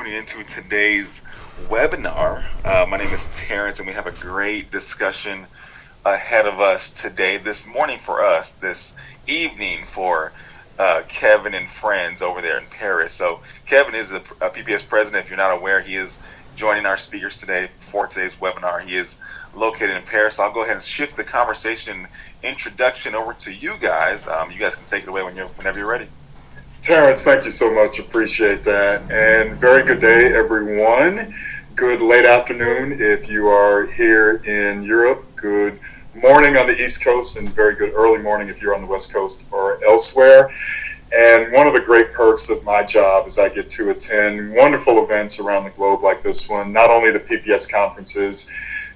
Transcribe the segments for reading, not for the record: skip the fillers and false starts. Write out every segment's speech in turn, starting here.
tuning into today's webinar. My name is Terrence, and we have a great discussion ahead of us today, this morning for us, this evening for Kevin and friends over there in Paris. So Kevin is a PPS president. If you're not aware, he is joining our speakers today for today's webinar. He is located in Paris. So I'll go ahead and shift the conversation introduction over to you guys. You guys can take it away whenever you're ready. Terrence, thank you so much. Appreciate that. And very good day, everyone. Good late afternoon if you are here in Europe. Good morning on the East Coast, and very good early morning if you're on the West Coast or elsewhere. And one of the great perks of my job is I get to attend wonderful events around the globe like this one, not only the PPS conferences.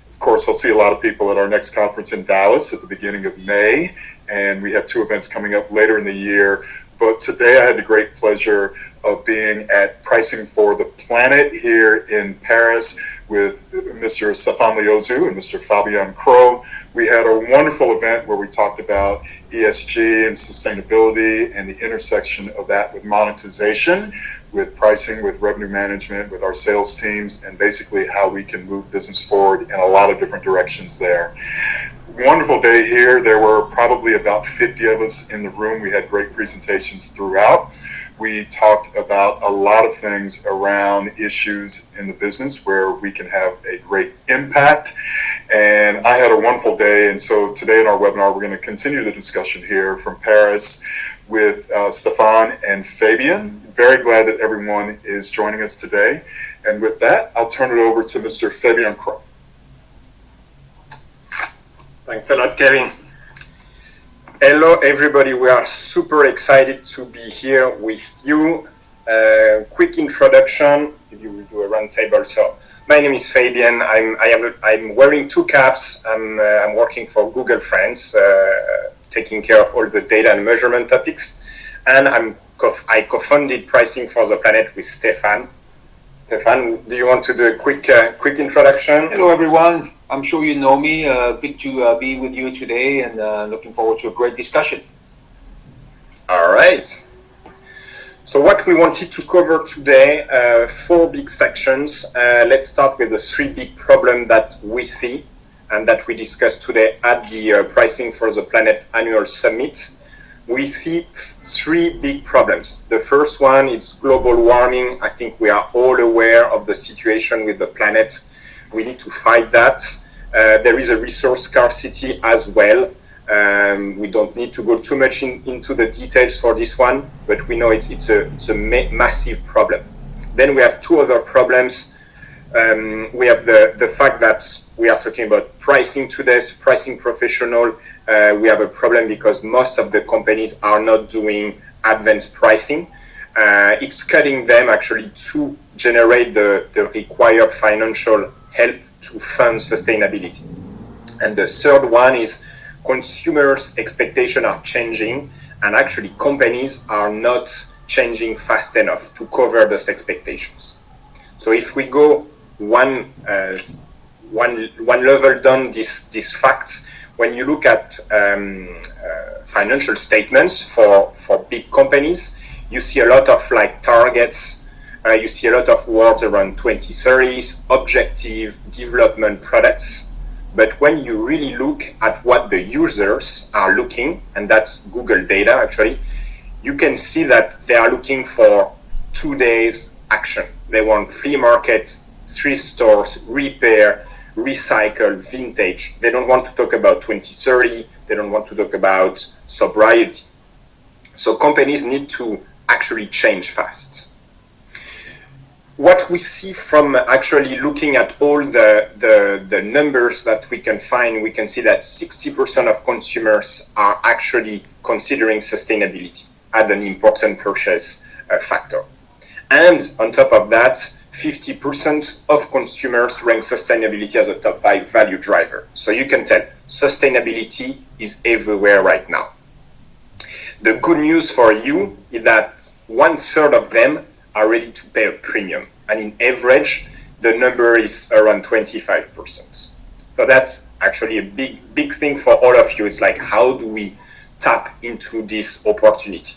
Of course, I'll see a lot of people at our next conference in Dallas at the beginning of May, and we have two events coming up later in the year. But today I had the great pleasure of being at PricingForThePlanet here in Paris with Mr. Stephan Liozu and Mr. Fabien Cros. We had a wonderful event where we talked about ESG and sustainability and the intersection of that with monetization, with pricing, with revenue management, with our sales teams, and basically how we can move business forward in a lot of different directions there. Wonderful day here. There were probably about 50 of us in the room. We had great presentations throughout. We talked about a lot of things around issues in the business where we can have a great impact. And I had a wonderful day. And so today in our webinar, we're going to continue the discussion here from Paris with Stephan and Fabien. Very glad that everyone is joining us today. And with that, I'll turn it over to Mr. Fabien Cros. Thanks a lot, Kevin. Hello, everybody. We are super excited to be here with you. Quick introduction. You will do a round table. So, my name is Fabien. I'm wearing two caps. I'm working for Google France, taking care of all the data and measurement topics. And I co-founded PricingForThePlanet with Stephan. Stephan, do you want to do a quick introduction? Hello, everyone. I'm sure you know me. Good to be with you today, and looking forward to a great discussion. All right. So what we wanted to cover today, 4 big sections. Let's start with the 3 big problems that we see and that we discussed today at the PricingForThePlanet annual summit. We see 3 big problems. The first one is global warming. I think we are all aware of the situation with the planet. We need to fight that. There is a resource scarcity as well. We don't need to go too much into the details for this one, but we know it's a massive problem. Then we have 2 other problems. We have the fact that we are talking about pricing today, so pricing professional. We have a problem because most of the companies are not doing advanced pricing. It's cutting them actually to generate the required financial help to fund sustainability. And the third one is consumers' expectations are changing, and actually companies are not changing fast enough to cover those expectations. So if we go one level down this fact, when you look at financial statements for big companies, you see a lot of targets. You see a lot of words around 2030s, objective, development products. But when you really look at what the users are looking, and that's Google data actually, you can see that they are looking for 2 days action. They want flea market, thrift stores, repair, recycle, vintage. They don't want to talk about 2030. They don't want to talk about sobriety. So companies need to actually change fast. What we see from actually looking at all the numbers that we can find, we can see that 60% of consumers are actually considering sustainability as an important purchase factor. And on top of that, 50% of consumers rank sustainability as a top 5 value driver. So you can tell sustainability is everywhere right now. The good news for you is that 1/3 of them are ready to pay a premium. And in average, the number is around 25%. So that's actually a big thing for all of you. It's like, how do we tap into this opportunity?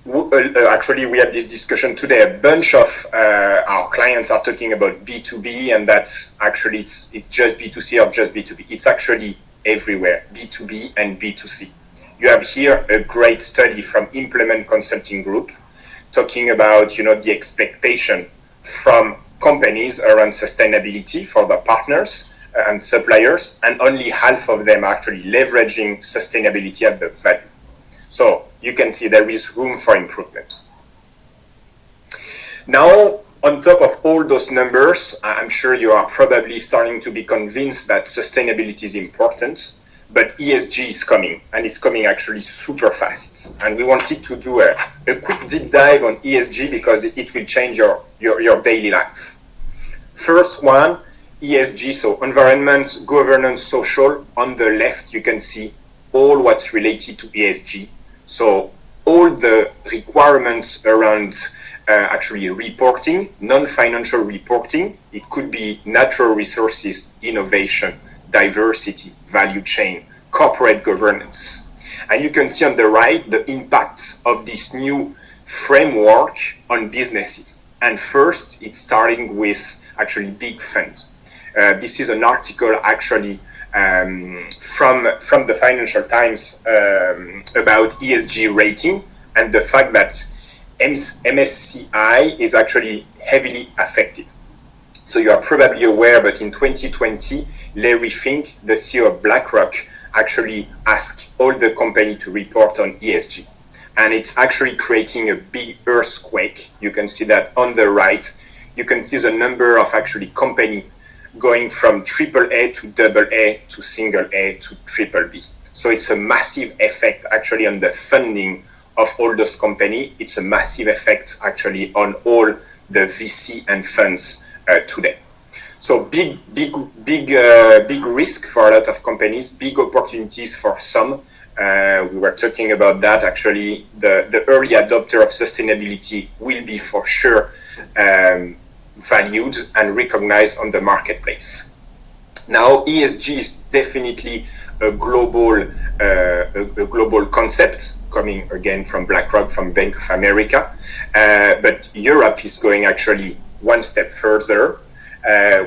Actually, we had this discussion today. A bunch of our clients are talking about B2B, and that's actually it's just B2C or just B2B. It's actually everywhere, B2B and B2C. You have here a great study from Implement Consulting Group talking about the expectation from companies around sustainability for the partners and suppliers, and only half of them are actually leveraging sustainability at the value. So you can see there is room for improvement. Now, on top of all those numbers, I'm sure you are probably starting to be convinced that sustainability is important, but ESG is coming, and it's coming actually super fast. And we wanted to do a quick deep dive on ESG because it will change your daily life. First one, ESG, so environment, governance, social. On the left, you can see all what's related to ESG. So all the requirements around actually reporting, non-financial reporting. It could be natural resources, innovation, diversity, value chain, corporate governance. And you can see on the right the impact of this new framework on businesses. And first, it's starting with actually big funds. This is an article actually from the Financial Times about ESG rating and the fact that MSCI is actually heavily affected. So you are probably aware, but in 2020, Larry Fink, the CEO of BlackRock, actually asked all the companies to report on ESG. And it's actually creating a big earthquake. You can see that on the right. You can see the number of actually companies going from AAA to AA to single A to triple B. So it's a massive effect actually on the funding of all those companies. It's a massive effect actually on all the VC and funds today. So big risk for a lot of companies, big opportunities for some. We were talking about that actually. The early adopter of sustainability will be for sure valued and recognized on the marketplace. Now, ESG is definitely a global concept coming again from BlackRock, from Bank of America, but Europe is going actually one step further.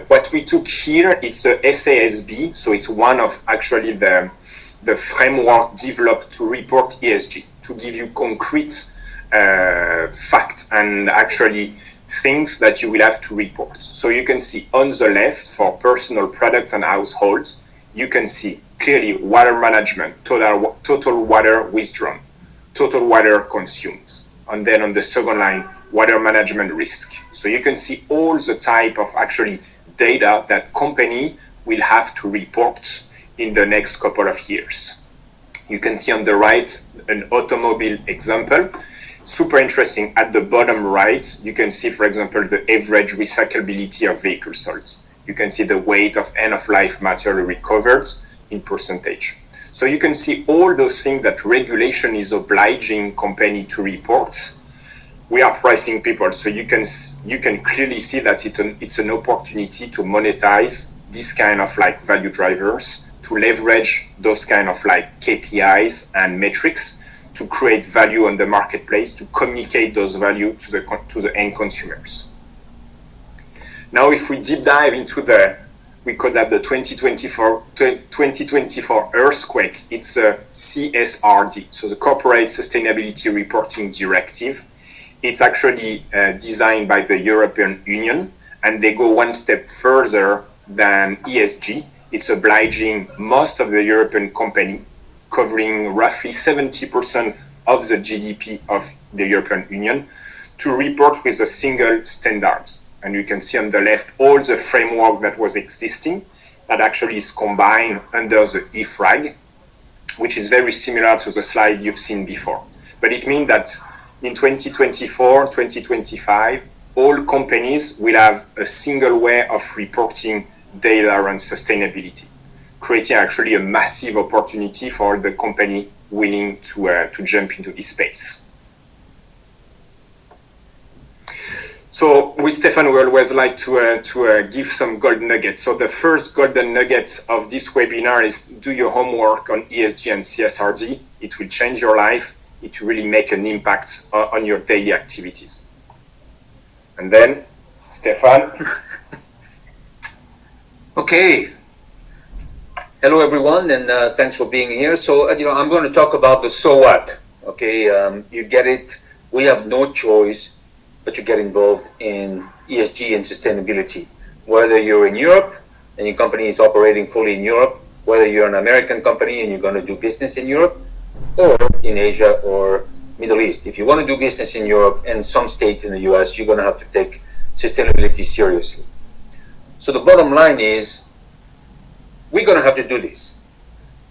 What we took here, it's a SASB, so it's one of actually the framework developed to report ESG, to give you concrete facts and actually things that you will have to report. So you can see on the left for personal products and households, you can see clearly water management, total water withdrawn, total water consumed. And then on the second line, water management risk. So you can see all the type of actually data that company will have to report in the next couple of years. You can see on the right an automobile example. Super interesting. At the bottom right, you can see, for example, the average recyclability of vehicle sold. You can see the weight of end-of-life material recovered in percentage. So you can see all those things that regulation is obliging company to report. We are pricing people, so you can clearly see that it's an opportunity to monetize this kind of like value drivers, to leverage those kind of like KPIs and metrics to create value on the marketplace, to communicate those value to the end consumers. Now, if we deep dive into we call that the 2024 earthquake, it's a CSRD, so the Corporate Sustainability Reporting Directive. It's actually designed by the European Union, and they go one step further than ESG. It's obliging most of the European company, covering roughly 70% of the GDP of the European Union, to report with a single standard. And you can see on the left all the framework that was existing that actually is combined under the IFRAG, which is very similar to the slide you've seen before. But it means that in 2024, 2025, all companies will have a single way of reporting data around sustainability, creating actually a massive opportunity for the company willing to jump into this space. So with Stephan, we always like to give some gold nuggets. So the first golden nugget of this webinar is do your homework on ESG and CSRD. It will change your life. it really make an impact on your daily activities. And then, Stephan. Okay. Hello, everyone, and thanks for being here. So, I'm going to talk about the so what. Okay, you get it. We have no choice but to get involved in ESG and sustainability. Whether you're in Europe and your company is operating fully in Europe, whether you're an American company and you're going to do business in Europe, or in Asia or Middle East. If you want to do business in Europe and some states in the US, you're going to have to take sustainability seriously. So the bottom line is, we're going to have to do this.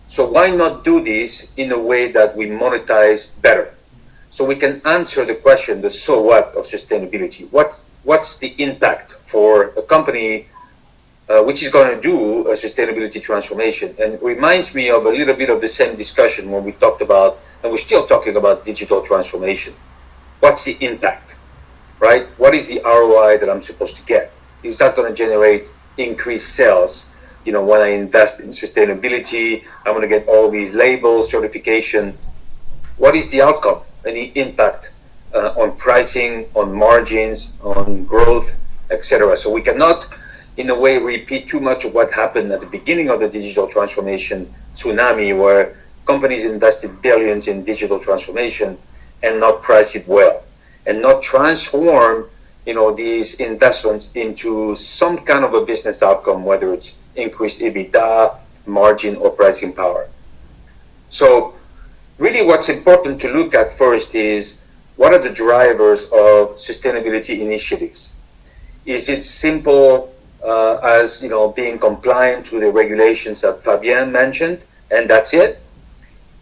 So why not do this in a way that we monetize better? So we can answer the question, the so what of sustainability. What's the impact for a company which is going to do a sustainability transformation? And it reminds me of a little bit of the same discussion when we talked about, and we're still talking about digital transformation. What's the impact, right? What is the ROI that I'm supposed to get? Is that going to generate increased sales? When I invest in sustainability, I'm going to get all these labels, certification. What is the outcome? Any impact on pricing, on margins, on growth, etc. So we cannot, in a way, repeat too much of what happened at the beginning of the digital transformation tsunami, where companies invested billions in digital transformation and not price it well, and not transform, these investments into some kind of a business outcome, whether it's increased EBITDA, margin, or pricing power. So really what's important to look at first is, what are the drivers of sustainability initiatives? Is it simple as being compliant to the regulations that Fabien mentioned, and that's it?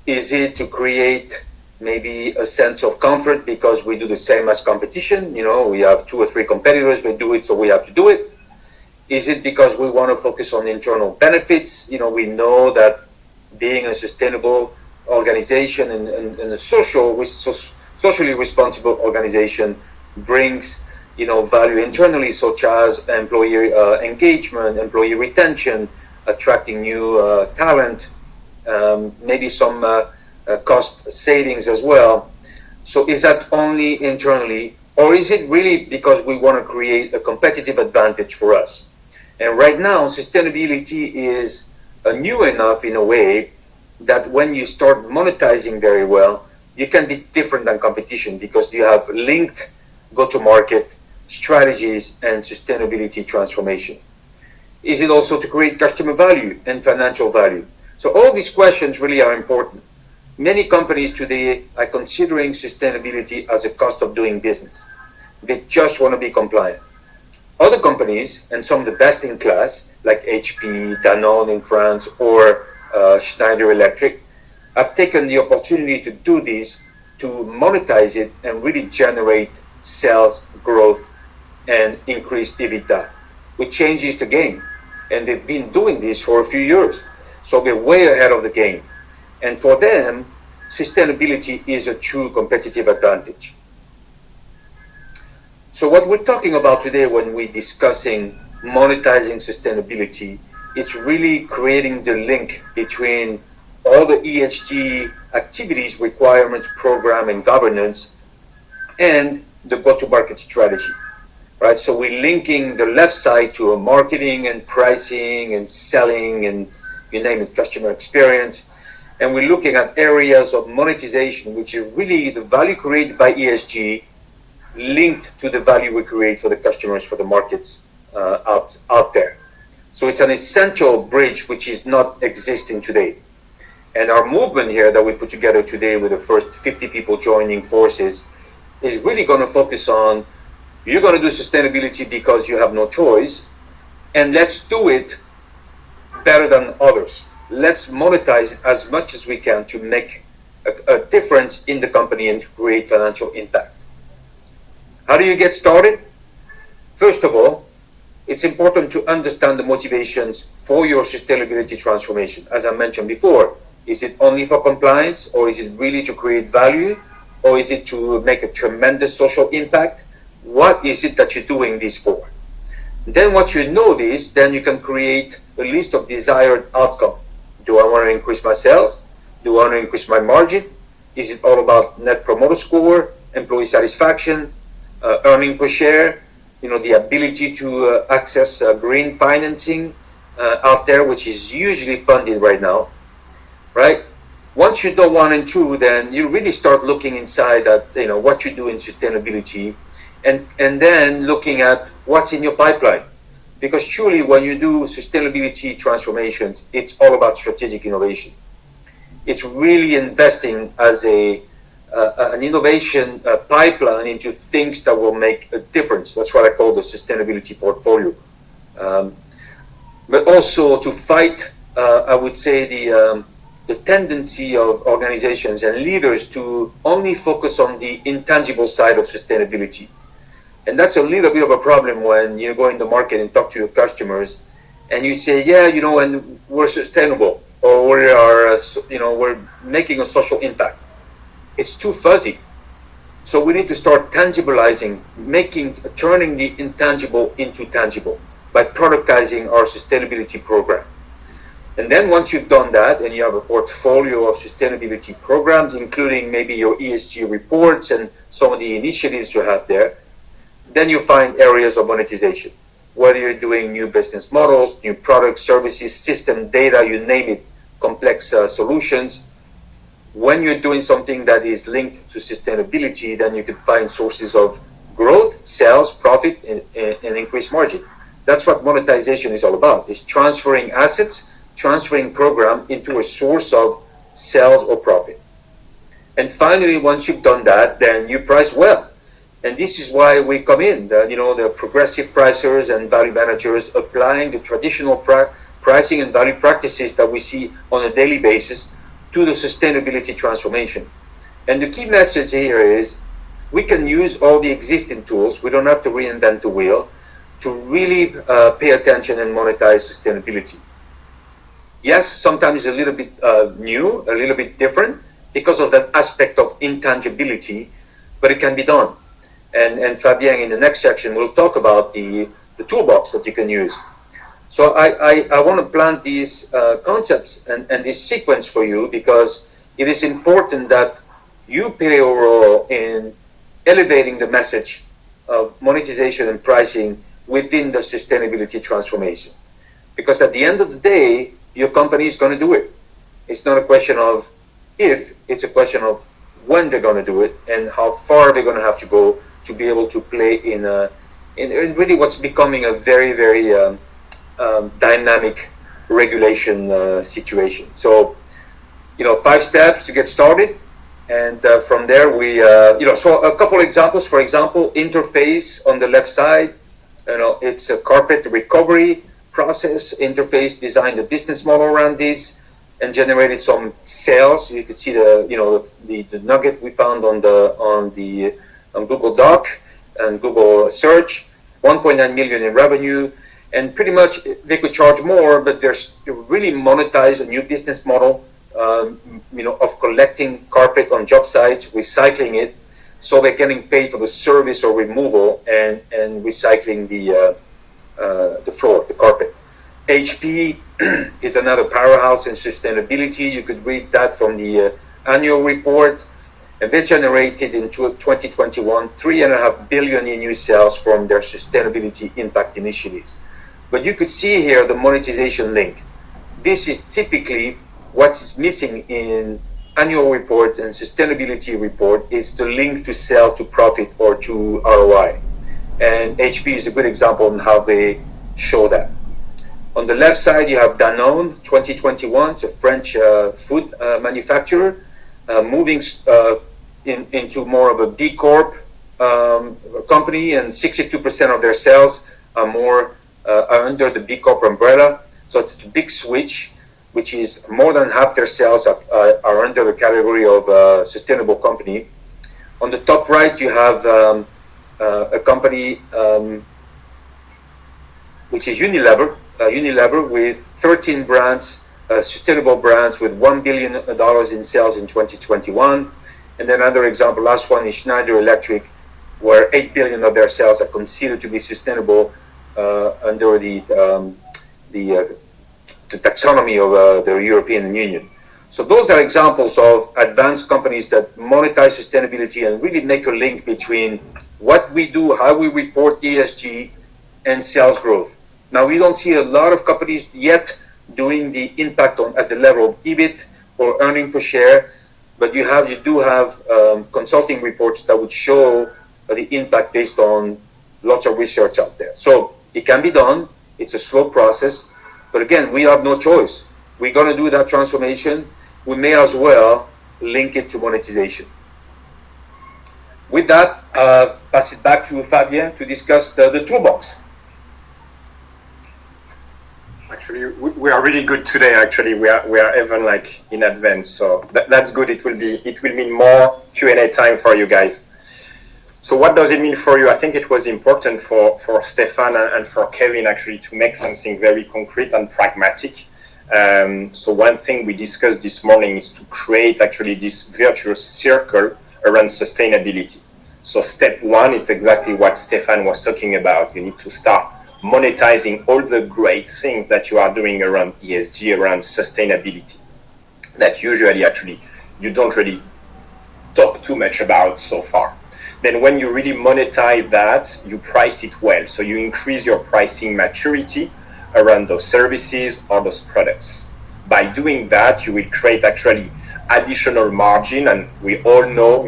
Is it to create maybe a sense of comfort because we do the same as competition? We have 2 or 3 competitors, they do it, so we have to do it. Is it because we want to focus on internal benefits? We know that being a sustainable organization and a socially responsible organization brings value internally, such as employee engagement, employee retention, attracting new talent, maybe some cost savings as well. So is that only internally, or is it really because we want to create a competitive advantage for us? And right now, sustainability is new enough in a way that when you start monetizing very well, you can be different than competition because you have linked go-to-market strategies and sustainability transformation. Is it also to create customer value and financial value? So all these questions really are important. Many companies today are considering sustainability as a cost of doing business. They just want to be compliant. Other companies, and some of the best in class, like HP, Danone in France, or Schneider Electric, have taken the opportunity to do this, to monetize it, and really generate sales growth and increase EBITDA, which changes the game. And they've been doing this for a few years. So they're way ahead of the game. And for them, sustainability is a true competitive advantage. So what we're talking about today when we're discussing monetizing sustainability, it's really creating the link between all the ESG activities, requirements, program, and governance, and the go-to-market strategy, right? So we're linking the left side to a marketing and pricing and selling and, you name it, customer experience. And we're looking at areas of monetization, which is really the value created by ESG linked to the value we create for the customers, for the markets out there. So it's an essential bridge which is not existing today. And our movement here that we put together today with the first 50 people joining forces is really going to focus on, you're going to do sustainability because you have no choice, and let's do it better than others. Let's monetize as much as we can to make a difference in the company and to create financial impact. How do you get started? First of all, it's important to understand the motivations for your sustainability transformation. As I mentioned before, is it only for compliance, or is it really to create value, or is it to make a tremendous social impact? What is it that you're doing this for? Then once you know this, then you can create a list of desired outcome. Do I want to increase my sales? Do I want to increase my margin? Is it all about net promoter score, employee satisfaction, earning per share, the ability to access green financing out there, which is usually funded right now, right? Once you know 1 and 2, then you really start looking inside at what you do in sustainability, and then looking at what's in your pipeline. Because truly, when you do sustainability transformations, it's all about strategic innovation. It's really investing as an innovation pipeline into things that will make a difference. That's what I call the sustainability portfolio. But also to fight, I would say, the tendency of organizations and leaders to only focus on the intangible side of sustainability. And that's a little bit of a problem when you go in the market and talk to your customers and you say, yeah, and we're sustainable, or we're making a social impact. It's too fuzzy. So we need to start tangibilizing, turning the intangible into tangible by productizing our sustainability program. And then once you've done that and you have a portfolio of sustainability programs, including maybe your ESG reports and some of the initiatives you have there, then you find areas of monetization. Whether you're doing new business models, new products, services, system, data, you name it, complex solutions. When you're doing something that is linked to sustainability, then you can find sources of growth, sales, profit, and increased margin. That's what monetization is all about. It's transferring assets, transferring program into a source of sales or profit. And finally, once you've done that, then you price well. And this is why we come in, the progressive pricers and value managers applying the traditional pricing and value practices that we see on a daily basis to the sustainability transformation. And the key message here is we can use all the existing tools. We don't have to reinvent the wheel to really pay attention and monetize sustainability. Yes, sometimes it's a little bit new, a little bit different because of that aspect of intangibility, but it can be done. And Fabien, in the next section, will talk about the toolbox that you can use. So I want to plant these concepts and this sequence for you because it is important that you play a role in elevating the message of monetization and pricing within the sustainability transformation. Because at the end of the day, your company is going to do it. It's not a question of if, it's a question of when they're going to do it and how far they're going to have to go to be able to play in really what's becoming a very, very dynamic regulation situation. So, 5 steps to get started. And from there, we, so a couple examples. For example, interface on the left side, it's a carpet recovery process. Interface designed a business model around this and generated some sales. You can see the nugget we found on Google Doc and Google Search, 1.9 million in revenue, and pretty much they could charge more, but they're really monetize a new business model, of collecting carpet on job sites, recycling it, so they're getting paid for the service or removal and recycling the floor, the carpet. HP is another powerhouse in sustainability. You could read that from the annual report. And they generated in 2021 $3.5 billion in new sales from their sustainability impact initiatives. But you could see here the monetization link. This is typically what's missing in annual report and sustainability report is the link to sell, to profit, or to ROI. And HP is a good example on how they show that. On the left side, you have Danone 2021. It's a French food manufacturer. Moving into more of a B Corp company, and 62% of their sales are under the B Corp umbrella. So it's a big switch, which is more than half their sales are under the category of sustainable company. On the top right, you have a company which is Unilever with 13 brands. Sustainable brands with $1 billion in sales in 2021. And then another example, last one, is Schneider Electric, where $8 billion of their sales are considered to be sustainable under the taxonomy of the European Union. So those are examples of advanced companies that monetize sustainability and really make a link between what we do, how we report ESG, and sales growth. Now, we don't see a lot of companies yet doing the impact at the level of EBIT or earning per share, but you do have consulting reports that would show the impact based on lots of research out there. So it can be done. It's a slow process, but again, we have no choice. We're going to do that transformation. We may as well link it to monetization. With that, pass it back to Fabien to discuss the toolbox. Actually, we are really good today. Actually, we are even like in advance, so that's good. It will mean more Q&A time for you guys. So what does it mean for you? I think it was important for Stephan and for Kevin actually to make something very concrete and pragmatic. So one thing we discussed this morning is to create actually this virtuous circle around sustainability. So step one, it's exactly what Stephan was talking about. You need to start monetizing all the great things that you are doing around ESG, around sustainability, that usually actually you don't really talk too much about so far. Then when you really monetize that, you price it well. So you increase your pricing maturity around those services or those products. By doing that, you will create actually additional margin. And we all know,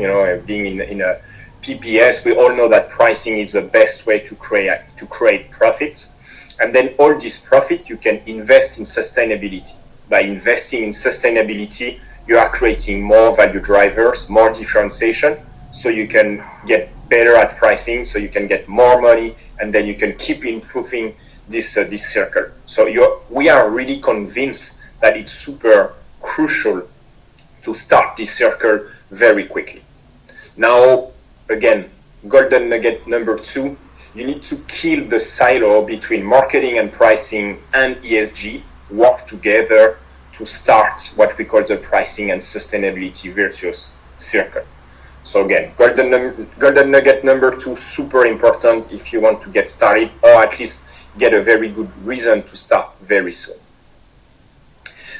being in a PPS, we all know that pricing is the best way to create profit. And then all this profit you can invest in sustainability. By investing in sustainability, you are creating more value drivers, more differentiation, so you can get better at pricing, so you can get more money, and then you can keep improving this circle. So we are really convinced that it's super crucial to start this circle very quickly. Now, again, golden nugget number 2, you need to kill the silo between marketing and pricing and ESG, work together to start what we call the pricing and sustainability virtuous circle. So again, golden nugget number 2, super important if you want to get started, or at least get a very good reason to start very soon.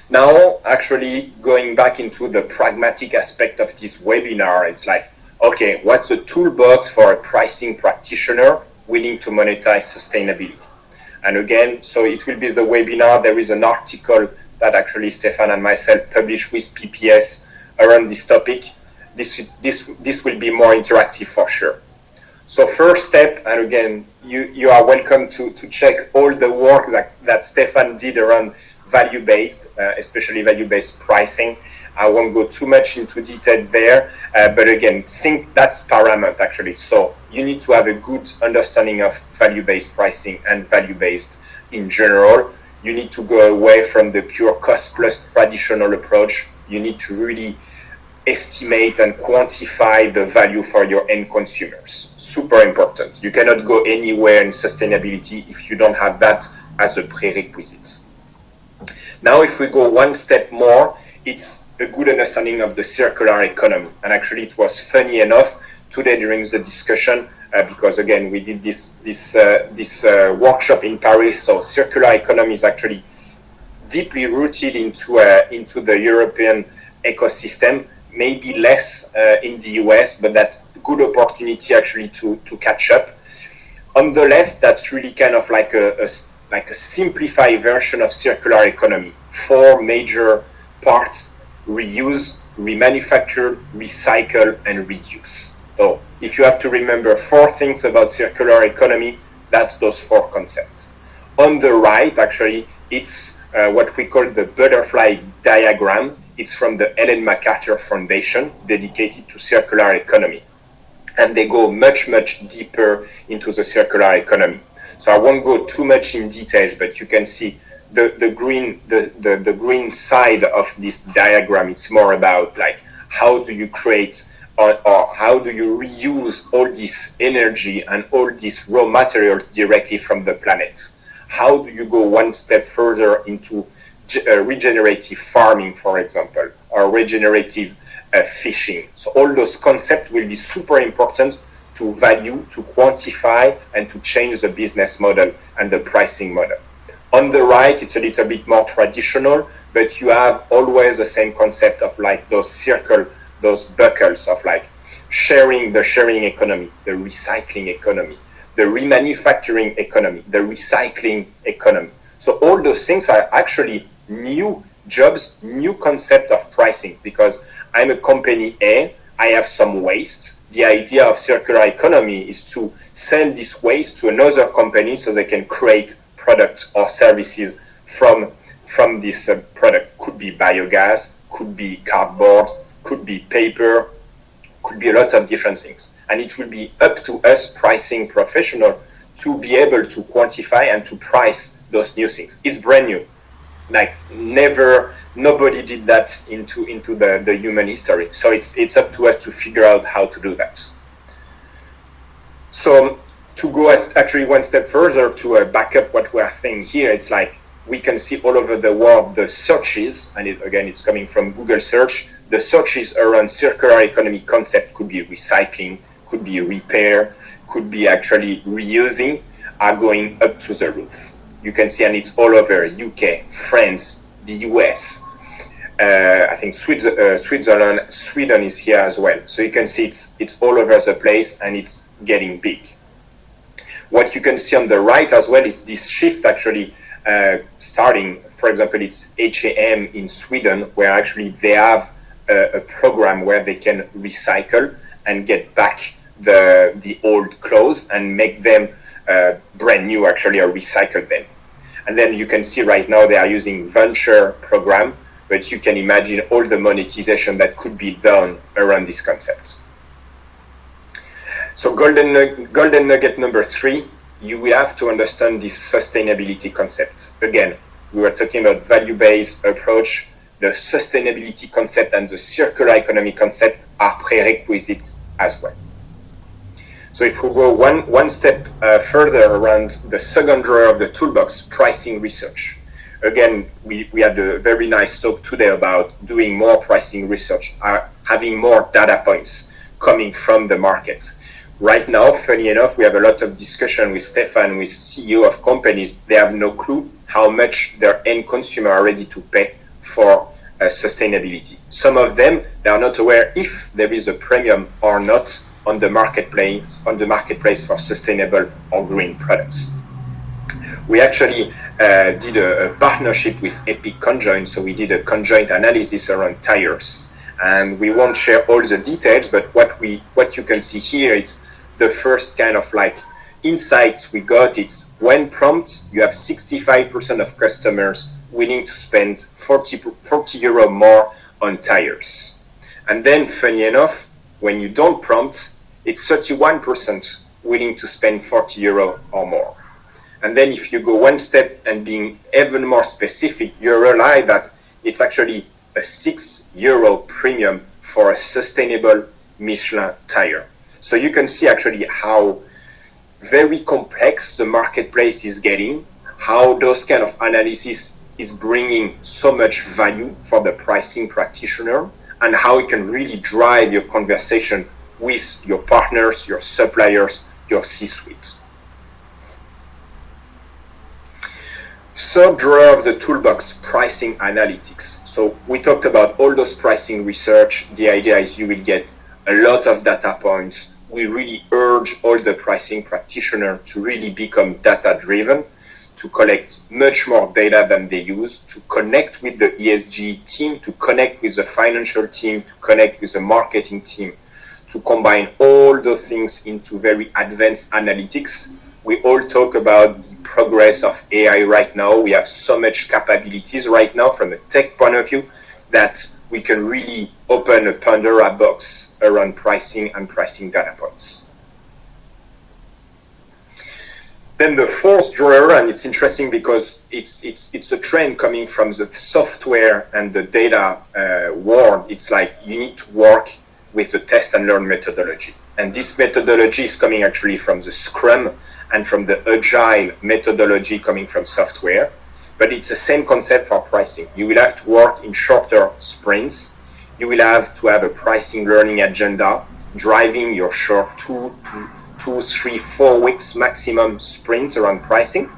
Now, actually going back into the pragmatic aspect of this webinar, it's like, okay, what's a toolbox for a pricing practitioner willing to monetize sustainability? And again, so it will be the webinar. There is an article that actually Stephan and myself published with PPS around this topic. This will be more interactive for sure. So first step, and again, you are welcome to check all the work that Stephan did around value-based, especially value-based pricing. I won't go too much into detail there, but again, think that's paramount actually. So you need to have a good understanding of value-based pricing and value-based in general. You need to go away from the pure cost-plus traditional approach. You need to really estimate and quantify the value for your end consumers. Super important. You cannot go anywhere in sustainability if you don't have that as a prerequisite. Now, if we go one step more, it's a good understanding of the circular economy. And actually, it was funny enough today during the discussion, because again, we did this workshop in Paris. So circular economy is actually deeply rooted into the European ecosystem, maybe less in the US, but that's a good opportunity actually to catch up. On the left, that's really kind of like a simplified version of circular economy. 4 major parts: reuse, remanufacture, recycle, and reduce. So if you have to remember 4 things about circular economy, that's those 4 concepts. On the right, actually, it's what we call the butterfly diagram. It's from the Ellen MacArthur Foundation, dedicated to circular economy. And they go much, much deeper into the circular economy. So I won't go too much in details, but you can see the green side of this diagram. It's more about like, how do you create or how do you reuse all this energy and all these raw materials directly from the planet? How do you go one step further into regenerative farming, for example, or regenerative fishing? So all those concepts will be super important to value, to quantify, and to change the business model and the pricing model. On the right, it's a little bit more traditional, but you have always the same concept of like those circle, those buckles of like the sharing economy, the recycling economy, the remanufacturing economy, the recycling economy. So all those things are actually new jobs, new concept of pricing, because I'm a company A, I have some waste. The idea of circular economy is to sell this waste to another company so they can create products or services from this product. Could be biogas, could be cardboard, could be paper, could be a lot of different things. And it will be up to us pricing professional to be able to quantify and to price those new things. It's brand new. Like nobody did that into the human history. So it's up to us to figure out how to do that. So to go actually one step further to back up what we are saying here, it's like we can see all over the world the searches, and it's coming from Google search. The searches around circular economy concept could be recycling, could be repair, could be actually reusing, are going up to the roof. You can see, and it's all over UK, France, the US. I think Switzerland, Sweden is here as well. So you can see it's all over the place and it's getting big. What you can see on the right as well, it's this shift actually starting. For example, it's H&M in Sweden, where actually they have a program where they can recycle and get back the old clothes and make them brand new, actually, or recycle them. And then you can see right now they are using venture program, but you can imagine all the monetization that could be done around this concept. So golden nugget number 3, you will have to understand this sustainability concept. Again, we were talking about value-based approach. The sustainability concept and the circular economy concept are prerequisites as well. So if we go one step further around the second drawer of the toolbox, pricing research. Again, we had a very nice talk today about doing more pricing research, having more data points coming from the market. Right now, funny enough, we have a lot of discussion with Stephan, with CEO of companies. They have no clue how much their end consumer are ready to pay for sustainability. Some of them, they are not aware if there is a premium or not on the marketplace for sustainable or green products. We actually did a partnership with Epic Conjoint, so we did a conjoint analysis around tires, and we won't share all the details, but what you can see here, it's the first kind of like insights we got. It's when prompt, you have 65% of customers willing to spend 40 euro more on tires. And then, funny enough, when you don't prompt, it's 31% willing to spend 40 euro or more. And then if you go one step and being even more specific, you realize that it's actually a 6 euro premium for a sustainable Michelin tire. So you can see actually how very complex the marketplace is getting, how those kind of analysis is bringing so much value for the pricing practitioner, and how it can really drive your conversation with your partners, your suppliers, your C-suite. Third drawer of the toolbox, pricing analytics. So we talked about all those pricing research. The idea is you will get a lot of data points. We really urge all the pricing practitioners to really become data-driven, to collect much more data than they use, to connect with the ESG team, to connect with the financial team, to connect with the marketing team, to combine all those things into very advanced analytics. We all talk about the progress of AI right now. We have so much capabilities right now from a tech point of view that we can really open a Pandora box around pricing and pricing data points. Then the fourth drawer, and it's interesting because it's a trend coming from the software and the data world. It's like you need to work with the test and learn methodology. And this methodology is coming actually from the Scrum and from the Agile methodology coming from software. But it's the same concept for pricing. You will have to work in shorter sprints. You will have to have a pricing learning agenda, driving your short 2, 3, 4 weeks maximum sprint around pricing.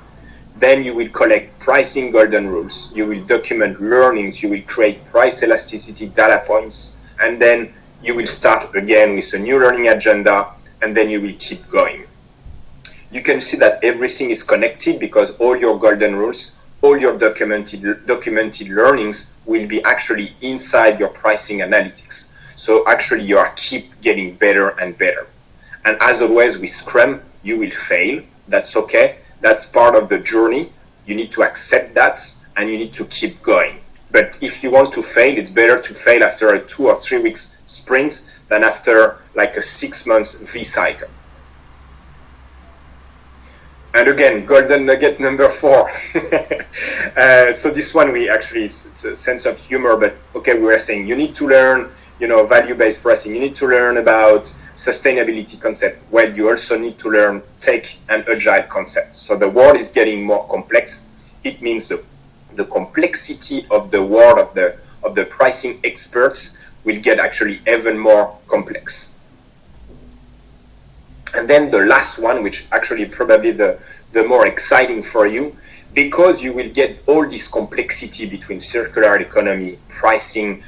Then you will collect pricing golden rules. You will document learnings. You will create price elasticity data points. And then you will start again with a new learning agenda, and then you will keep going. You can see that everything is connected because all your golden rules, all your documented learnings will be actually inside your pricing analytics. So actually you are keep getting better and better. And as always with Scrum, you will fail. That's okay. That's part of the journey. You need to accept that and you need to keep going. But if you want to fail, it's better to fail after a 2 or 3 weeks sprint than after like a 6 months V cycle. And again, golden nugget number 4. So this one, it's a sense of humor, but okay, we were saying you need to learn, value-based pricing. You need to learn about sustainability concept. Well, you also need to learn tech and agile concepts. So the world is getting more complex. It means the complexity of the world of the pricing experts will get actually even more complex. And then the last one, which actually probably the more exciting for you, because you will get all this complexity between circular economy, pricing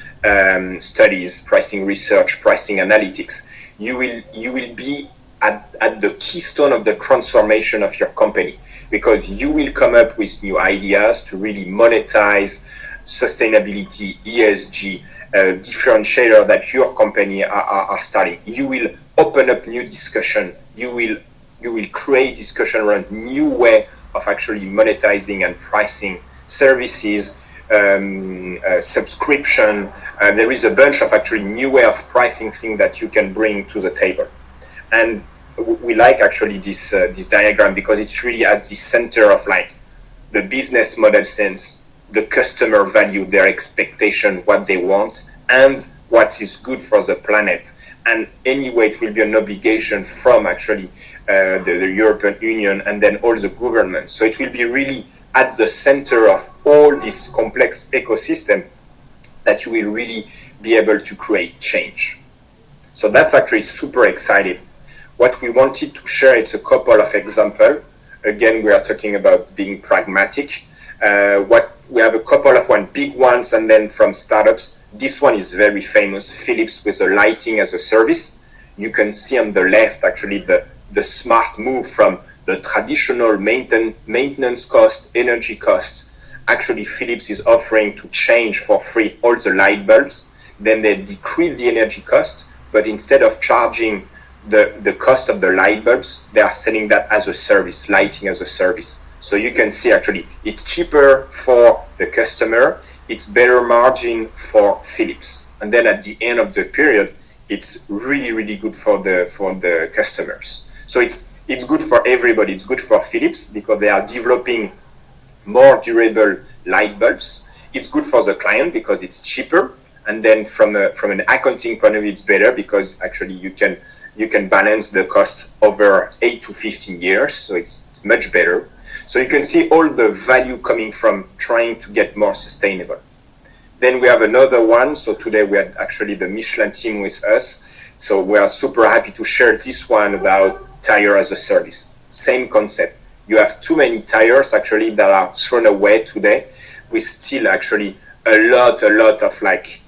studies, pricing research, pricing analytics, you will be at the keystone of the transformation of your company, because you will come up with new ideas to really monetize sustainability, ESG, differentiator that your company are starting. You will open up new discussion. You will create discussion around new way of actually monetizing and pricing services, subscription. There is a bunch of actually new way of pricing things that you can bring to the table. And we like actually this diagram because it's really at the center of like the business model sense, the customer value, their expectation, what they want, and what is good for the planet. And anyway, it will be an obligation from actually the European Union and then all the governments. So it will be really at the center of all this complex ecosystem that you will really be able to create change. So that's actually super exciting. What we wanted to share is a couple of examples. Again, we are talking about being pragmatic. We have a couple of big ones, and then from startups. This one is very famous, Philips with the lighting as a service. You can see on the left actually the smart move from the traditional maintenance cost, energy costs. Actually, Philips is offering to change for free all the light bulbs. Then they decrease the energy cost, but instead of charging the cost of the light bulbs, they are selling that as a service, lighting as a service. So you can see actually it's cheaper for the customer, it's better margin for Philips. And then at the end of the period, it's really, really good for the customers. So it's good for everybody. It's good for Philips because they are developing more durable light bulbs. It's good for the client because it's cheaper. And then from an accounting point of view, it's better because actually you can balance the cost over 8 to 15 years. So it's much better. So you can see all the value coming from trying to get more sustainable. Then we have another one. So today we had actually the Michelin team with us. So we are super happy to share this one about tire as a service. Same concept. You have too many tires actually that are thrown away today. We still actually a lot of like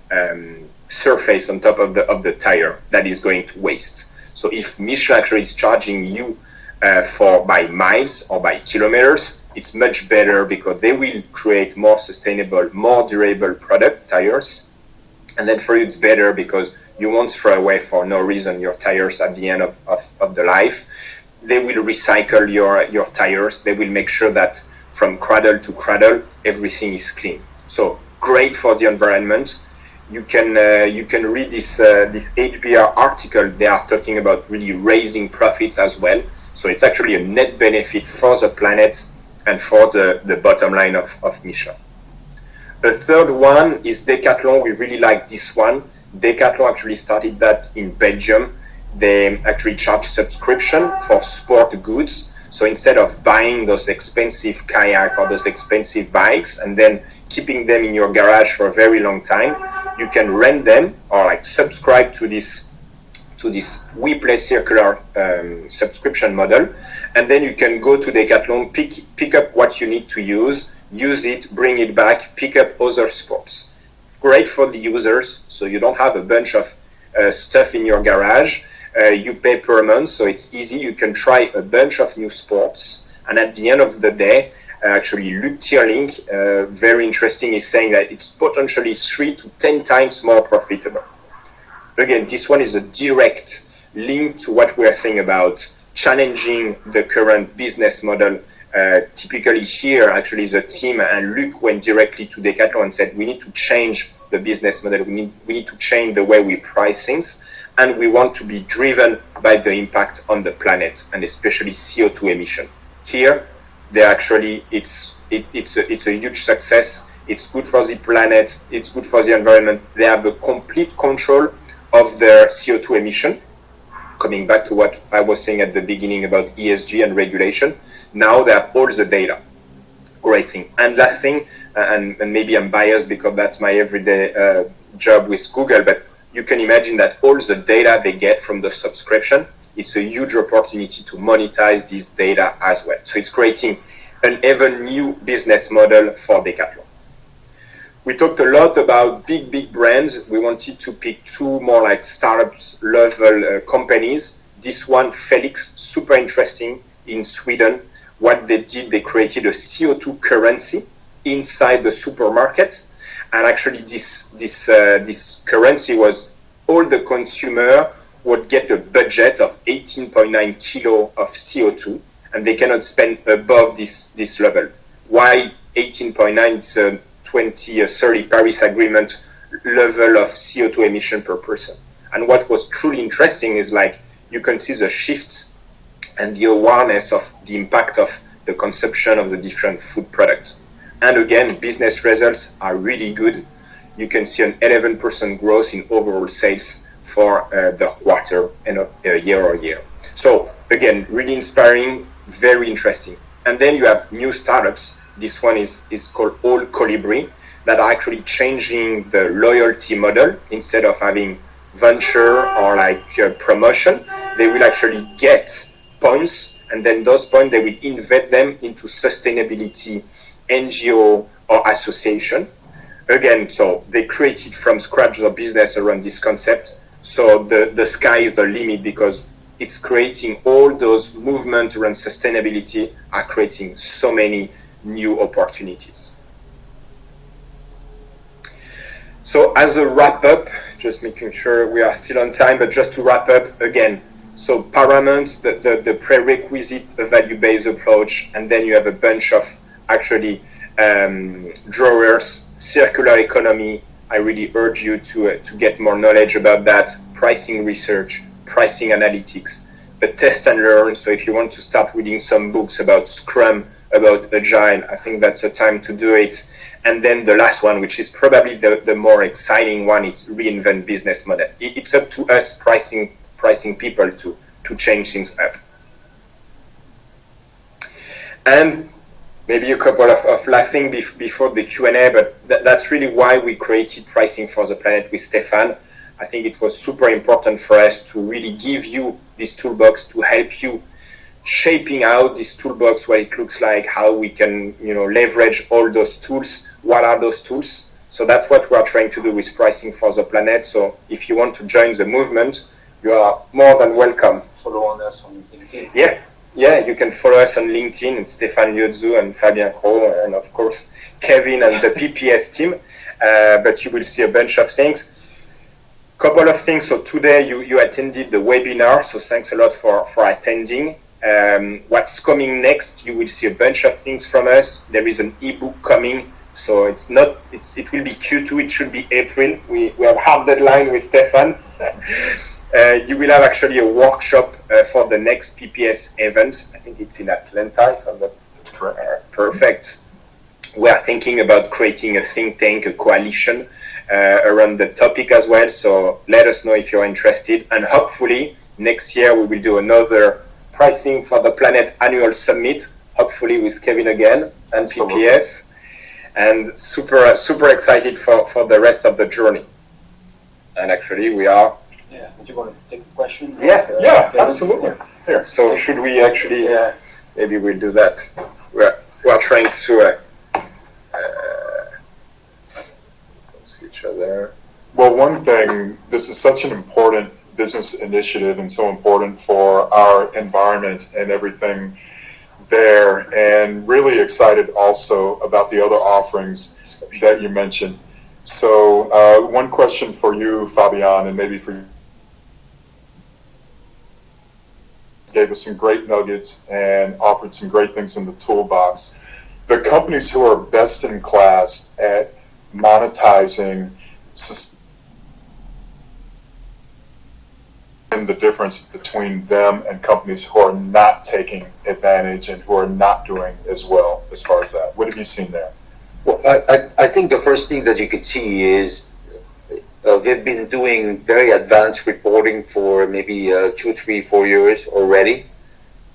surface on top of the tire that is going to waste. So if Michelin actually is charging you by miles or by kilometers, it's much better because they will create more sustainable, more durable product tires. And then for you, it's better because you won't throw away for no reason your tires at the end of the life. They will recycle your tires. They will make sure that from cradle to cradle, everything is clean. So great for the environment. You can read this HBR article. They are talking about really raising profits as well. So it's actually a net benefit for the planet and for the bottom line of Michelin. The third one is Decathlon. We really like this one. Decathlon actually started that in Belgium. They actually charge subscription for sport goods. So instead of buying those expensive kayak or those expensive bikes and then keeping them in your garage for a very long time, you can rent them or like subscribe to this We Play Circular subscription model, and then you can go to Decathlon, pick up what you need to use it, bring it back, pick up other sports. Great for the users, so you don't have a bunch of stuff in your garage. You pay per month, so it's easy. You can try a bunch of new sports, and at the end of the day, actually, Luc Tierling, very interesting, is saying that it's potentially 3 to 10 times more profitable. Again, this one is a direct link to what we are saying about challenging the current business model. Typically here, actually, the team and Luc went directly to Decathlon and said, we need to change the business model. We need to change the way we price things, and we want to be driven by the impact on the planet and especially CO2 emission. Here, it's a huge success. It's good for the planet. It's good for the environment. They have a complete control of their CO2 emission. Coming back to what I was saying at the beginning about ESG and regulation, now they have all the data. Great thing. And last thing, and maybe I'm biased because that's my everyday job with Google, but you can imagine that all the data they get from the subscription, it's a huge opportunity to monetize this data as well. So it's creating an even new business model for Decathlon. We talked a lot about big brands. We wanted to pick 2 more like startups level companies. This one, Felix, super interesting in Sweden. What they did, they created a CO2 currency inside the supermarket. And actually this currency was all the consumer would get a budget of 18.9 kilo of CO2, and they cannot spend above this level. Why 18.9? It's a 2030 Paris Agreement level of CO2 emission per person. And what was truly interesting is like you can see the shift and the awareness of the impact of the consumption of the different food products. And again, business results are really good. You can see an 11% growth in overall sales for the quarter and year-over-year. So again, really inspiring, very interesting. And then you have new startups. This one is called All Colibri, that are actually changing the loyalty model. Instead of having venture or like promotion, they will actually get points, and then those points, they will invest them into sustainability, NGO or association. Again, so they created from scratch the business around this concept. So the sky is the limit, because it's creating all those movements around sustainability are creating so many new opportunities. So as a wrap up, just making sure we are still on time, but just to wrap up again, so paramount, the prerequisite, a value-based approach, and then you have a bunch of actually drawers, circular economy. I really urge you to get more knowledge about that, pricing research, pricing analytics, but test and learn. So if you want to start reading some books about Scrum, about Agile, I think that's a time to do it. And then the last one, which is probably the more exciting one, is reinvent business model. It's up to us pricing people to change things up. And maybe a couple of last things before the Q&A, but that's really why we created Pricing for the Planet with Stephan. I think it was super important for us to really give you this toolbox to help you shaping out this toolbox, what it looks like, how we can leverage all those tools. What are those tools? So that's what we are trying to do with Pricing for the Planet. So if you want to join the movement, you are more than welcome. Follow on us on LinkedIn. Yeah, you can follow us on LinkedIn, and Stephan Liozu and Fabien Cros, and of course Kevin and the PPS team. But you will see a bunch of things. Couple of things. So today you attended the webinar, so thanks a lot for attending. What's coming next? You will see a bunch of things from us. There is an ebook coming, so it will be Q2. It should be April. We have hard deadline with Stephan. You will have actually a workshop for the next PPS event. I think it's in Atlanta. That's correct. Perfect. We are thinking about creating a think tank, a coalition around the topic as well. So let us know if you're interested. And hopefully next year we will do another Pricing for the Planet annual summit, hopefully with Kevin again and PPS. And super excited for the rest of the journey. And actually we are. Yeah, do you want to take a question? Yeah, absolutely. Here. So should we actually? Yeah. maybe we'll do that. We're trying to see each other. Well, one thing, this is such an important business initiative and so important for our environment and everything there, and really excited also about the other offerings that you mentioned. So one question for you, Fabien, and maybe for you, gave us some great nuggets and offered some great things in the toolbox. The companies who are best in class at monetizing and the difference between them and companies who are not taking advantage and who are not doing as well as far as that. What have you seen there? Well, I think the first thing that you could see is they've been doing very advanced reporting for maybe 2, 3, 4 years already,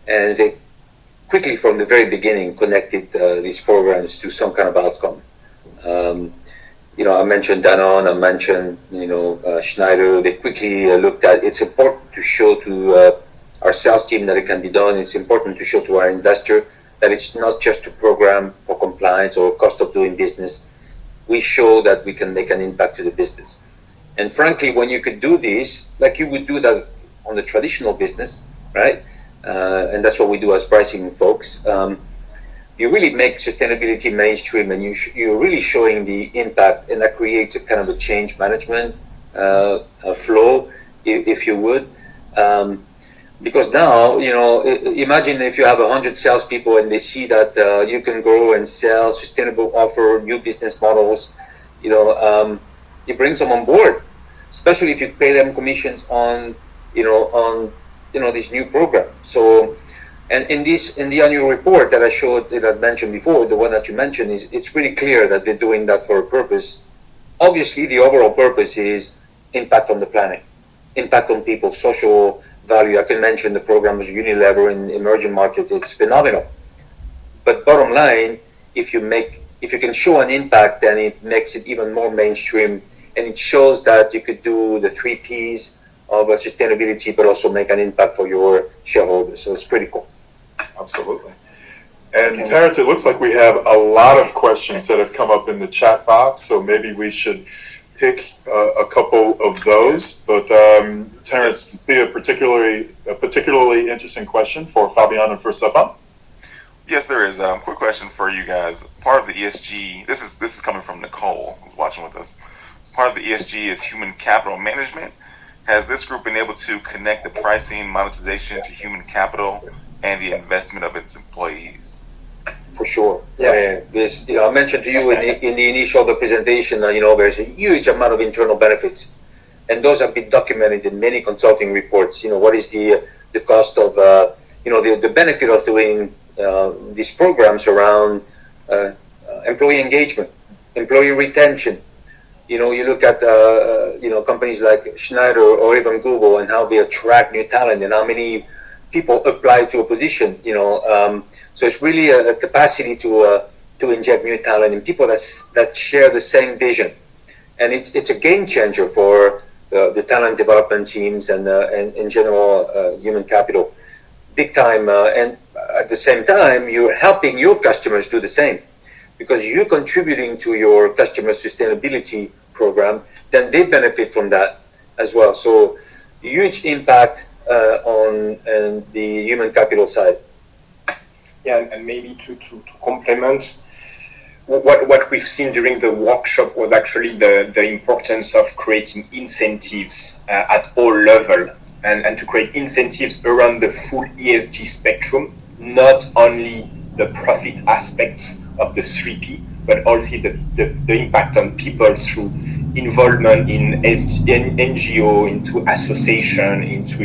and they quickly from the very beginning connected these programs to some kind of outcome. I mentioned Danone, I mentioned Schneider. They quickly looked at it's important to show to our sales team that it can be done. It's important to show to our investor that it's not just a program for compliance or cost of doing business. We show that we can make an impact to the business. And frankly, when you could do this, like you would do that on the traditional business, right? And that's what we do as pricing folks. You really make sustainability mainstream, and you're really showing the impact, and that creates a kind of a change management flow, if you would. Because now, imagine if you have 100 salespeople and they see that you can grow and sell sustainable offer, new business models, it brings them on board, especially if you pay them commissions on this new program. So, and in the annual report that I showed, that I mentioned before, the one that you mentioned, it's really clear that they're doing that for a purpose. Obviously, the overall purpose is impact on the planet, impact on people, social value. I can mention the programs Unilever in emerging markets. It's phenomenal. But bottom line, if you can show an impact, then it makes it even more mainstream, and it shows that you could do the 3 Ps of sustainability, but also make an impact for your shareholders. So it's pretty cool. Absolutely. And Terrence, it looks like we have a lot of questions that have come up in the chat box, so maybe we should pick a couple of those. But Terrence, you see a particularly interesting question for Fabien and for Stephan? Yes, there is. Quick question for you guys. Part of the ESG, this is coming from Nicole, who's watching with us. Part of the ESG is human capital management. Has this group been able to connect the pricing monetization to human capital and the investment of its employees? For sure. Yeah. I mentioned to you in the initial presentation, there's a huge amount of internal benefits, and those have been documented in many consulting reports. What is the cost of, the benefit of doing these programs around employee engagement, employee retention. You look at companies like Schneider or even Google and how they attract new talent and how many people apply to a position. So it's really a capacity to inject new talent and people that share the same vision, and it's a game changer for the talent development teams and in general human capital, big time. And at the same time, you're helping your customers do the same, because you're contributing to your customer sustainability program, then they benefit from that as well. So huge impact on the human capital side. Yeah, and maybe to complement, what we've seen during the workshop was actually the importance of creating incentives at all levels, and to create incentives around the full ESG spectrum, not only the profit aspect of the 3P, but also the impact on people through involvement in NGO, into association, into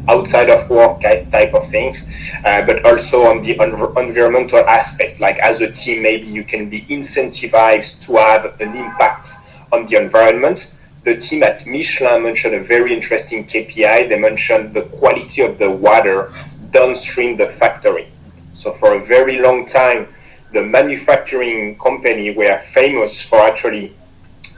outside of work type of things, but also on the environmental aspect. Like as a team, maybe you can be incentivized to have an impact on the environment. The team at Michelin mentioned a very interesting KPI. They mentioned the quality of the water downstream the factory. So for a very long time, the manufacturing company were famous for actually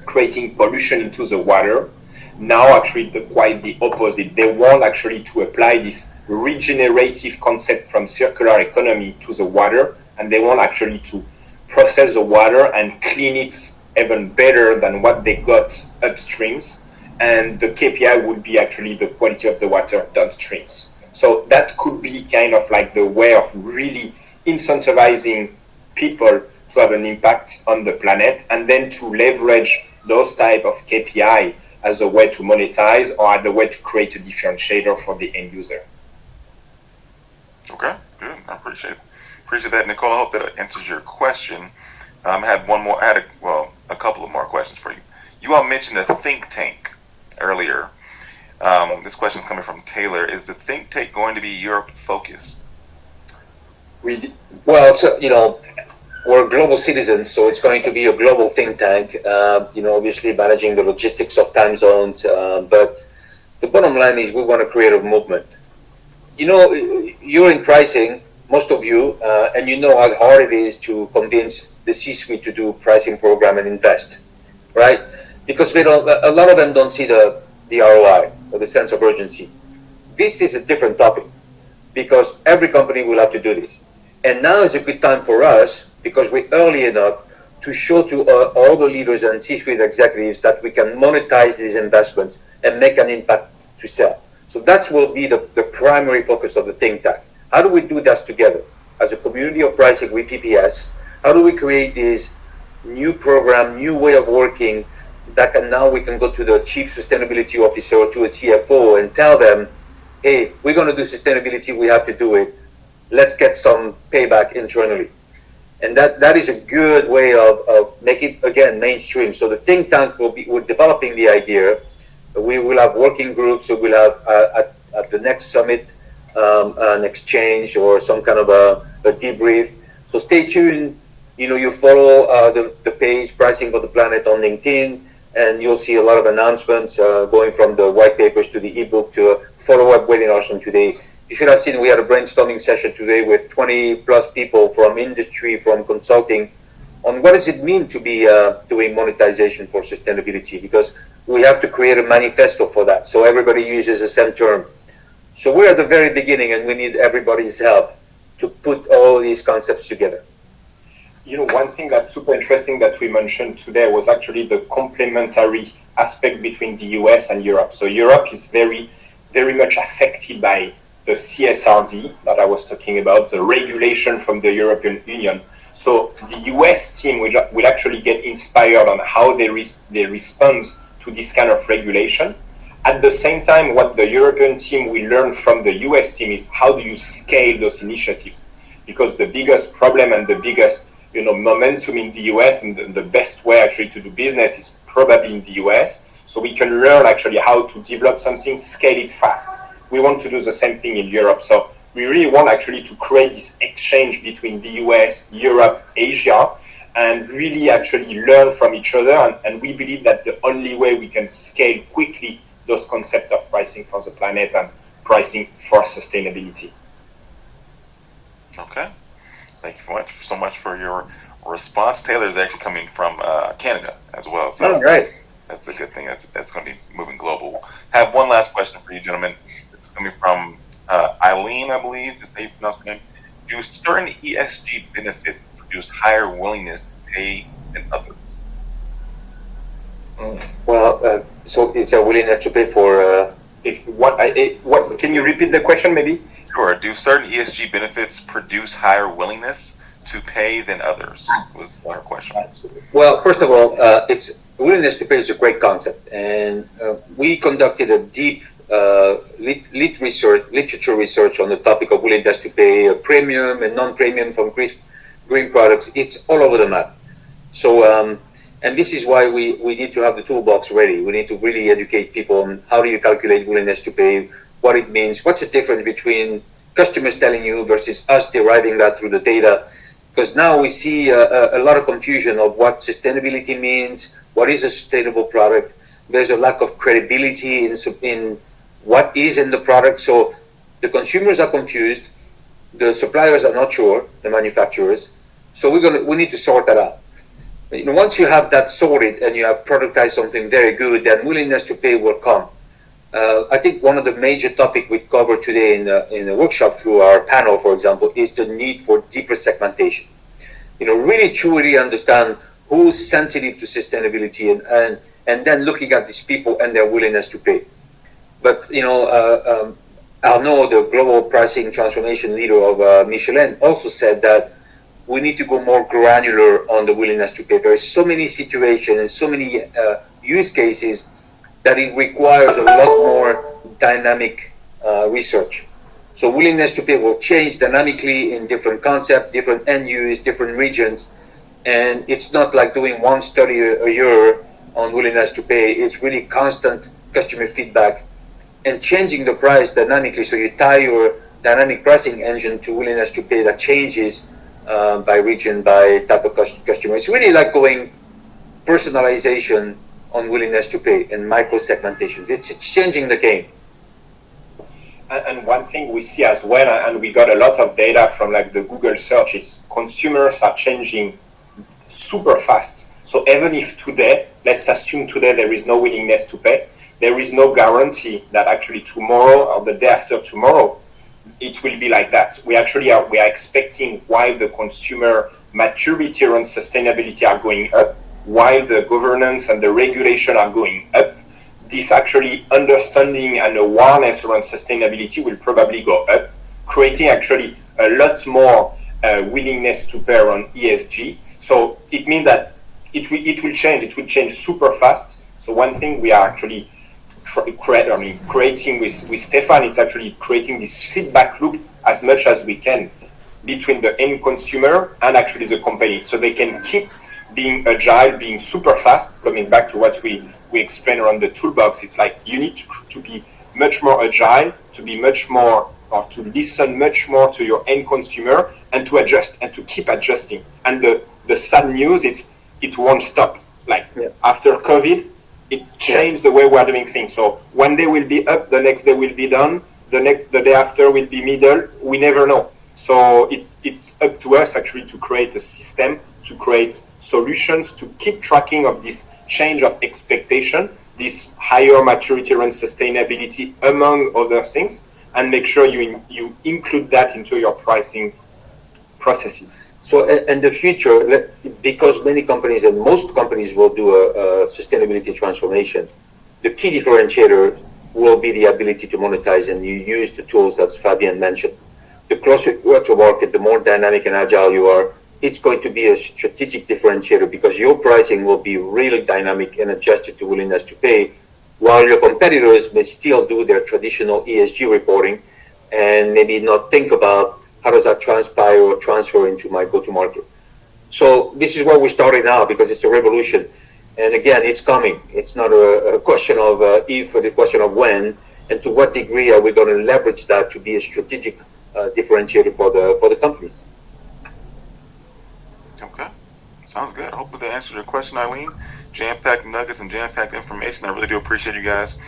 creating pollution into the water. Now actually quite the opposite. They want actually to apply this regenerative concept from circular economy to the water, and they want actually to process the water and clean it even better than what they got upstreams. And the KPI would be actually the quality of the water downstreams. So that could be kind of like the way of really incentivizing people to have an impact on the planet, and then to leverage those type of KPI as a way to monetize or as a way to create a differentiator for the end user. Okay, good. I appreciate that, Nicole. I hope that answers your question. I had one more. I had a couple of more questions for you. You all mentioned a think tank earlier. This question is coming from Taylor. Is the think tank going to be Europe focused? We're global citizens, so it's going to be a global think tank. Obviously managing the logistics of time zones. But the bottom line is we want to create a movement. You're in pricing, most of you, and you know how hard it is to convince the C-suite to do pricing program and invest, right? Because a lot of them don't see the ROI or the sense of urgency. This is a different topic because every company will have to do this. And now is a good time for us, because we're early enough to show to all the leaders and C-suite executives that we can monetize these investments and make an impact to sell. So that will be the primary focus of the think tank. How do we do that together? As a community of pricing with PPS, how do we create this new program, new way of working that we can go to the chief sustainability officer or to a CFO and tell them, hey, we're going to do sustainability, we have to do it. Let's get some payback internally. And that is a good way of making it, again, mainstream. So the think tank we're developing the idea. We will have working groups, so we'll have at the next summit an exchange or some kind of a debrief. So stay tuned. You follow the page Pricing for the Planet on LinkedIn, and you'll see a lot of announcements going from the white papers to the ebook to follow-up webinars from today. You should have seen we had a brainstorming session today with 20 plus people from industry, from consulting, on what does it mean to be doing monetization for sustainability, because we have to create a manifesto for that so everybody uses the same term. So we're at the very beginning and we need everybody's help to put all these concepts together. One thing that's super interesting that we mentioned today was actually the complementary aspect between the US and Europe. So Europe is very, very much affected by the CSRD that I was talking about, the regulation from the European Union. So the US team will actually get inspired on how they respond to this kind of regulation. At the same time, what the European team will learn from the US team is how do you scale those initiatives? Because the biggest problem and the biggest momentum in the US and the best way actually to do business is probably in the US. So we can learn actually how to develop something, scale it fast. We want to do the same thing in Europe. So we really want actually to create this exchange between the US, Europe, Asia, and really actually learn from each other. And we believe that the only way we can scale quickly those concepts of pricing for the planet and pricing for sustainability. Okay. Thank you so much for your response. Taylor is actually coming from Canada as well. So great. That's a good thing. That's going to be moving global. I have one last question for you, gentlemen. It's coming from Eileen, I believe, is how you pronounce her name. Do certain ESG benefits produce higher willingness to pay than others? Well, so it's a willingness to pay for... What? Can you repeat the question, maybe? Sure. Do certain ESG benefits produce higher willingness to pay than others? Was our question. Well, first of all, it's willingness to pay is a great concept, and we conducted a deep literature research on the topic of willingness to pay, premium and non-premium from green products. It's all over the map. So, and this is why we need to have the toolbox ready. We need to really educate people on how do you calculate willingness to pay, what it means, what's the difference between customers telling you versus us deriving that through the data. Because now we see a lot of confusion of what sustainability means, what is a sustainable product. There's a lack of credibility in what is in the product. So the consumers are confused, the suppliers are not sure, the manufacturers. So we need to sort that out. Once you have that sorted and you have productized something very good, then willingness to pay will come. I think one of the major topics we covered today in the workshop through our panel, for example, is the need for deeper segmentation. Really truly understand who's sensitive to sustainability and then looking at these people and their willingness to pay. But, Arnaud, the global pricing transformation leader of Michelin, also said that we need to go more granular on the willingness to pay. There are so many situations and so many use cases that it requires a lot more dynamic research. So willingness to pay will change dynamically in different concepts, different end use, different regions. And it's not like doing one study a year on willingness to pay. It's really constant customer feedback and changing the price dynamically. So you tie your dynamic pricing engine to willingness to pay that changes by region, by type of customer. It's really like going personalization on willingness to pay and micro segmentation. It's changing the game. And one thing we see as well, and we got a lot of data from like the Google search, is consumers are changing super fast. So even if today, let's assume today there is no willingness to pay, there is no guarantee that actually tomorrow or the day after tomorrow, it will be like that. We are expecting, while the consumer maturity around sustainability are going up, while the governance and the regulation are going up, this actually understanding and awareness around sustainability will probably go up, creating actually a lot more willingness to pay around ESG. So it means that it will change super fast. So one thing we are actually creating with Stephan, it's actually creating this feedback loop as much as we can between the end consumer and actually the company, so they can keep being agile, being super fast. Coming back to what we explained around the toolbox, it's like you need to be much more agile, to be much more, or to listen much more to your end consumer and to adjust and to keep adjusting. And the sad news, it won't stop. After COVID, it changed the way we're doing things. So one day will be up, the next day will be down, the day after will be middle. We never know. So it's up to us actually to create a system, to create solutions, to keep tracking of this change of expectation, this higher maturity around sustainability, among other things, and make sure you include that into your pricing processes. So in the future, because many companies and most companies will do a sustainability transformation, the key differentiator will be the ability to monetize, and you use the tools that Fabien mentioned. The closer you are to market, the more dynamic and agile you are, it's going to be a strategic differentiator because your pricing will be really dynamic and adjusted to willingness to pay, while your competitors may still do their traditional ESG reporting and maybe not think about how does that transpire or transfer into my go-to-market. So this is where we're starting now because it's a revolution. And again, it's coming. It's not a question of if, but a question of when, and to what degree are we going to leverage that to be a strategic differentiator for the companies. Okay, sounds good. Hopefully that answered your question, Eileen. Jam-packed nuggets and jam-packed information. I really do appreciate you guys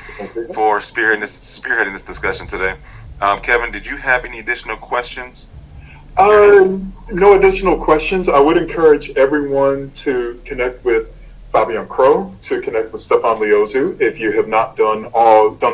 for spearheading this discussion today. Kevin, did you have any additional questions? No additional questions. I would encourage everyone to connect with Fabien Cros, to connect with Stephan Liozu. If you have not done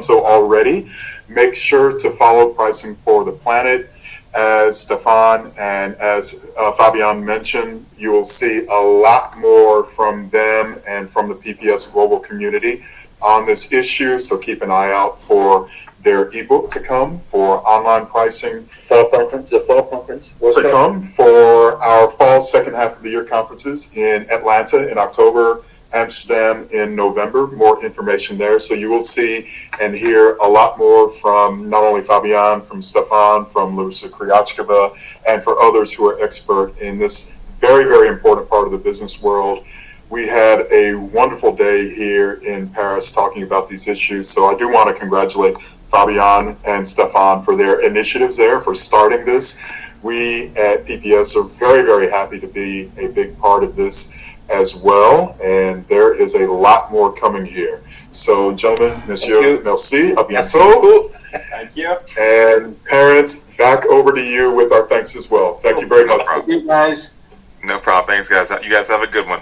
so already, make sure to follow Pricing for the Planet. As Stephan and as Fabien mentioned, you will see a lot more from them and from the PPS global community on this issue. So keep an eye out for their ebook to come, for online pricing. The fall conference. To come for our fall second half of the year conferences in Atlanta in October, Amsterdam in November. More information there. So you will see and hear a lot more from not only Fabien, from Stephan, from Larissa Kryachkova, and for others who are expert in this very, very important part of the business world. We had a wonderful day here in Paris talking about these issues. So I do want to congratulate Fabien and Stephan for their initiatives there, for starting this. We at PPS are very, very happy to be a big part of this as well, and there is a lot more coming here. So, gentlemen, monsieur, merci, à bientôt. Thank you. And parents, back over to you with our thanks as well. Thank you very much. Thank you, guys. No problem. Thanks, guys. You guys have a good one.